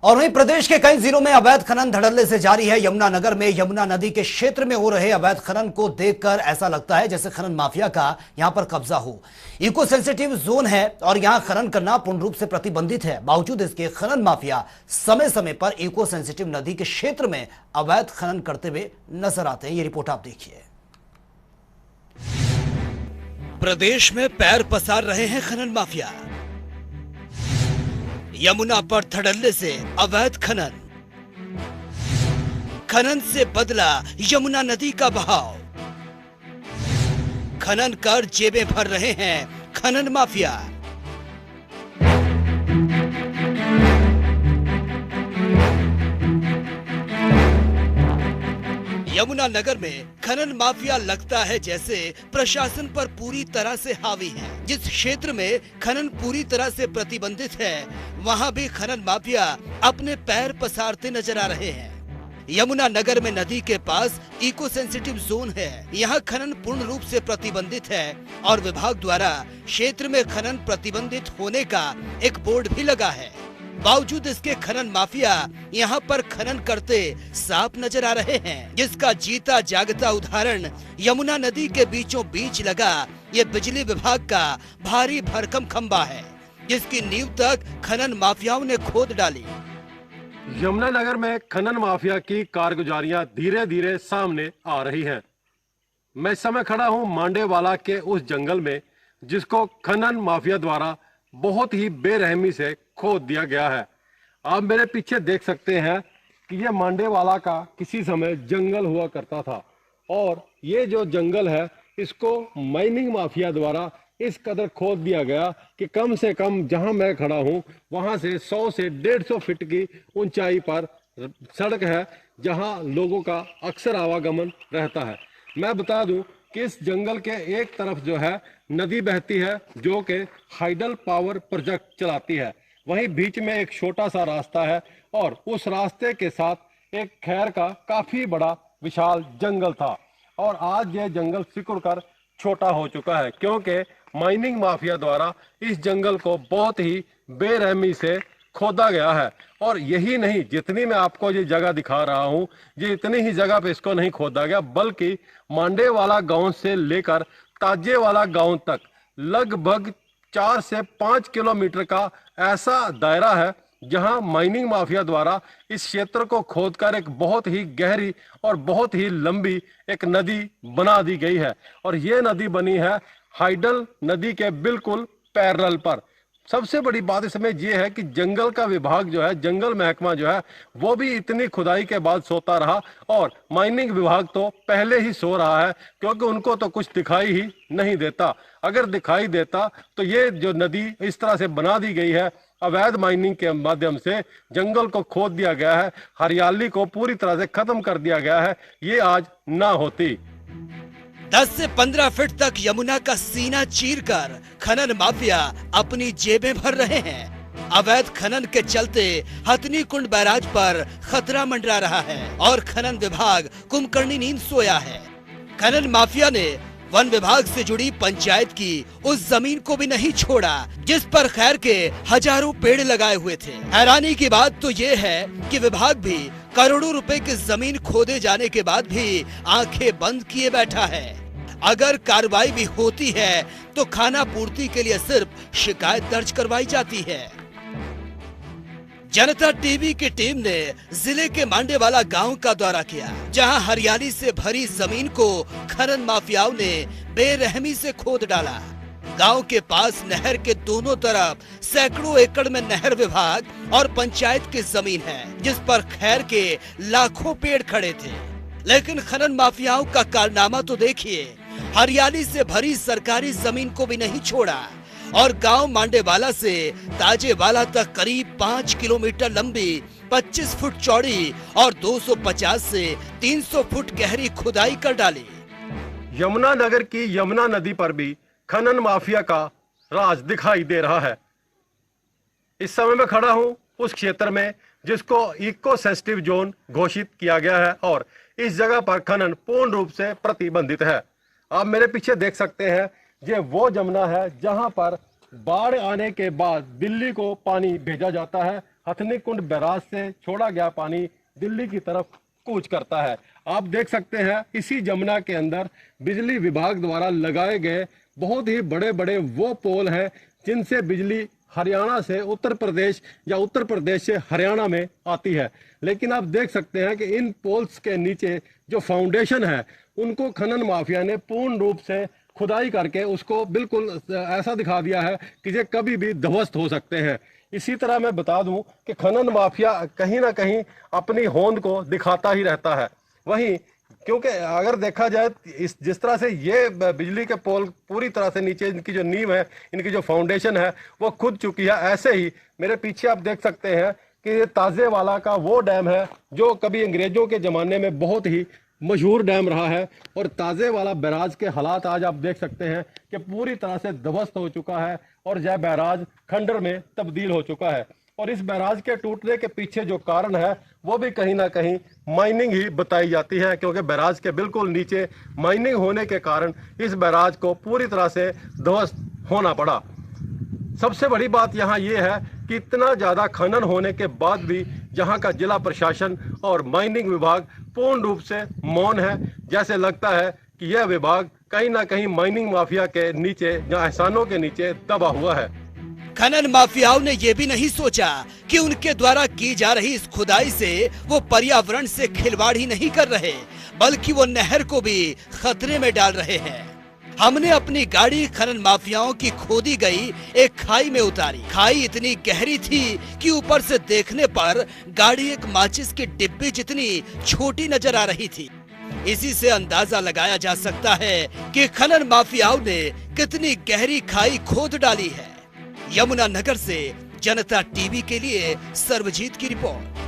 और वहीं प्रदेश के कई जिलों में अवैध खनन धड़ल्ले से जारी है। यमुनानगर में यमुना नदी के क्षेत्र में हो रहे अवैध खनन को देखकर ऐसा लगता है जैसे खनन माफिया का यहां पर कब्जा हो। इको सेंसिटिव जोन है और यहां खनन करना पूर्ण रूप से प्रतिबंधित है। बावजूद इसके खनन माफिया समय समय पर इको सेंसिटिव नदी के क्षेत्र में अवैध खनन करते हुए नजर आते हैं। ये रिपोर्ट आप देखिए। प्रदेश में पैर पसार रहे हैं खनन माफिया। यमुना पर धड़ल्ले से अवैध खनन, खनन से बदला यमुना नदी का बहाव। खनन कर जेबें भर रहे हैं खनन माफिया। यमुनानगर में खनन माफिया लगता है जैसे प्रशासन पर पूरी तरह से हावी है। जिस क्षेत्र में खनन पूरी तरह से प्रतिबंधित है, वहां भी खनन माफिया अपने पैर पसारते नजर आ रहे हैं। यमुनानगर में नदी के पास इको सेंसिटिव जोन है। यहाँ खनन पूर्ण रूप से प्रतिबंधित है और विभाग द्वारा क्षेत्र में खनन प्रतिबंधित होने का एक बोर्ड भी लगा है। बावजूद इसके खनन माफिया यहाँ पर खनन करते साफ नजर आ रहे हैं, जिसका जीता जागता उदाहरण यमुना नदी के बीचों बीच लगा ये बिजली विभाग का भारी भरकम खंबा है, जिसकी नींव तक खनन माफियाओं ने खोद डाली। यमुनानगर में खनन माफिया की कारगुजारियां धीरे धीरे सामने आ रही हैं। मैं इस समय खड़ा हूं मांडेवाला के उस जंगल में जिसको खनन माफिया द्वारा बहुत ही बेरहमी से खोद दिया गया है। आप मेरे पीछे देख सकते हैं कि यह मांडेवाला का किसी समय जंगल हुआ करता था और ये जो जंगल है इसको माइनिंग माफिया द्वारा इस कदर खोद दिया गया कि कम से कम जहां मैं खड़ा हूं वहां से 100 से 150 फीट की ऊंचाई पर सड़क है जहां लोगों का अक्सर आवागमन रहता है। मैं बता दूं कि इस जंगल के एक तरफ जो है नदी बहती है जो कि हाइडल पावर प्रोजेक्ट चलाती है, वहीं बीच में एक छोटा सा रास्ता है और उस रास्ते के साथ एक खैर का काफी बड़ा विशाल जंगल था और आज यह जंगल सिकुड़कर छोटा हो चुका है क्योंकि माइनिंग माफिया द्वारा इस जंगल को बहुत ही बेरहमी से खोदा गया है। और यही नहीं, जितनी मैं आपको ये जगह दिखा रहा हूं ये इतनी ही जगह पे इसको नहीं खोदा गया, बल्कि मांडेवाला गांव से लेकर ताजेवाला गांव तक लगभग 4 से 5 किलोमीटर का ऐसा दायरा है जहां माइनिंग माफिया द्वारा इस क्षेत्र को खोदकर एक बहुत ही गहरी और बहुत ही लंबी एक नदी बना दी गई है। और ये नदी बनी है हाइडल नदी के बिल्कुल पैरेलल पर। सबसे बड़ी बात इसमें यह है कि जंगल का विभाग जो है, जंगल महकमा जो है, वो भी इतनी खुदाई के बाद सोता रहा और माइनिंग विभाग तो पहले ही सो रहा है क्योंकि उनको तो कुछ दिखाई ही नहीं देता। अगर दिखाई देता तो ये जो नदी इस तरह से बना दी गई है अवैध माइनिंग के माध्यम से, जंगल को खोद दिया गया है, हरियाली को पूरी तरह से खत्म कर दिया गया है, ये आज ना होती। 10 से 15 फीट तक यमुना का सीना चीरकर खनन माफिया अपनी जेबें भर रहे हैं। अवैध खनन के चलते हथनी कुंड बैराज पर खतरा मंडरा रहा है और खनन विभाग कुंभकर्णी नींद सोया है। खनन माफिया ने वन विभाग से जुड़ी पंचायत की उस जमीन को भी नहीं छोड़ा जिस पर खैर के हजारों पेड़ लगाए हुए थे। हैरानी की बात तो ये है कि विभाग भी करोड़ों रुपए की जमीन खोदे जाने के बाद भी आंखें बंद किए बैठा है। अगर कार्रवाई भी होती है तो खाना पूर्ति के लिए सिर्फ शिकायत दर्ज करवाई जाती है। जनता टीवी की टीम ने जिले के मांडेवाला गांव का दौरा किया, जहां हरियाली से भरी जमीन को खनन माफियाओं ने बेरहमी से खोद डाला। गांव के पास नहर के दोनों तरफ सैकड़ों एकड़ में नहर विभाग और पंचायत की जमीन है जिस पर खैर के लाखों पेड़ खड़े थे। लेकिन खनन माफियाओं का कारनामा तो देखिए, हरियाली से भरी सरकारी जमीन को भी नहीं छोड़ा और गांव मांडेवाला से ताजेवाला तक करीब 5 किलोमीटर लंबी 25 फुट चौड़ी और 250 से 300 फुट गहरी खुदाई कर डाली। यमुनानगर की यमुना नदी पर भी खनन माफिया का राज दिखाई दे रहा है। इस समय मैं खड़ा हूं उस क्षेत्र में जिसको इको सेंसिटिव जोन घोषित किया गया है और इस जगह पर खनन पूर्ण रूप से प्रतिबंधित है। आप मेरे पीछे देख सकते हैं ये वो जमुना है जहां पर बाढ़ आने के बाद दिल्ली को पानी भेजा जाता है हथनी कुंड बैराज से छोड़ा गया पानी दिल्ली की तरफ कूच करता है। आप देख सकते हैं इसी जमुना के अंदर बिजली विभाग द्वारा लगाए गए बहुत ही बड़े बड़े वो पोल हैं जिनसे बिजली हरियाणा से उत्तर प्रदेश या उत्तर प्रदेश से हरियाणा में आती है। लेकिन आप देख सकते हैं कि इन पोल्स के नीचे जो फाउंडेशन है उनको खनन माफिया ने पूर्ण रूप से खुदाई करके उसको बिल्कुल ऐसा दिखा दिया है कि ये कभी भी ध्वस्त हो सकते हैं। इसी तरह मैं बता दूं कि खनन माफिया कहीं ना कहीं अपनी होंद को दिखाता ही रहता है। वहीं क्योंकि अगर देखा जाए जिस तरह से ये बिजली के पोल पूरी तरह से नीचे इनकी जो नींव है, इनकी जो फाउंडेशन है वो खुद चुकी है। ऐसे ही मेरे पीछे आप देख सकते हैं कि ये ताजेवाला का वो डैम है जो कभी अंग्रेजों के ज़माने में बहुत ही मशहूर डैम रहा है। और ताजेवाला बैराज के हालात आज आप देख सकते हैं कि पूरी तरह से ध्वस्त हो चुका है और यह बैराज खंडर में तब्दील हो चुका है। और इस बैराज के टूटने के पीछे जो कारण है वो भी कहीं ना कहीं माइनिंग ही बताई जाती है, क्योंकि बैराज के बिल्कुल नीचे माइनिंग होने के कारण इस बैराज को पूरी तरह से ध्वस्त होना पड़ा। सबसे बड़ी बात यहाँ ये है कि इतना ज़्यादा खनन होने के बाद भी यहाँ का जिला प्रशासन और माइनिंग विभाग पूर्ण रूप से मौन है। जैसे लगता है कि यह विभाग कहीं ना कहीं माइनिंग माफिया के नीचे या एहसानों के नीचे दबा हुआ है। खनन माफियाओं ने ये भी नहीं सोचा कि उनके द्वारा की जा रही इस खुदाई से वो पर्यावरण से खिलवाड़ ही नहीं कर रहे, बल्कि वो नहर को भी खतरे में डाल रहे हैं। हमने अपनी गाड़ी खनन माफियाओं की खोदी गई एक खाई में उतारी। खाई इतनी गहरी थी कि ऊपर से देखने पर गाड़ी एक माचिस की डिब्बी जितनी छोटी नजर आ रही थी। इसी से अंदाजा लगाया जा सकता है कि खनन माफियाओं ने कितनी गहरी खाई खोद डाली है। यमुना नगर से जनता टीवी के लिए सर्वजीत की रिपोर्ट।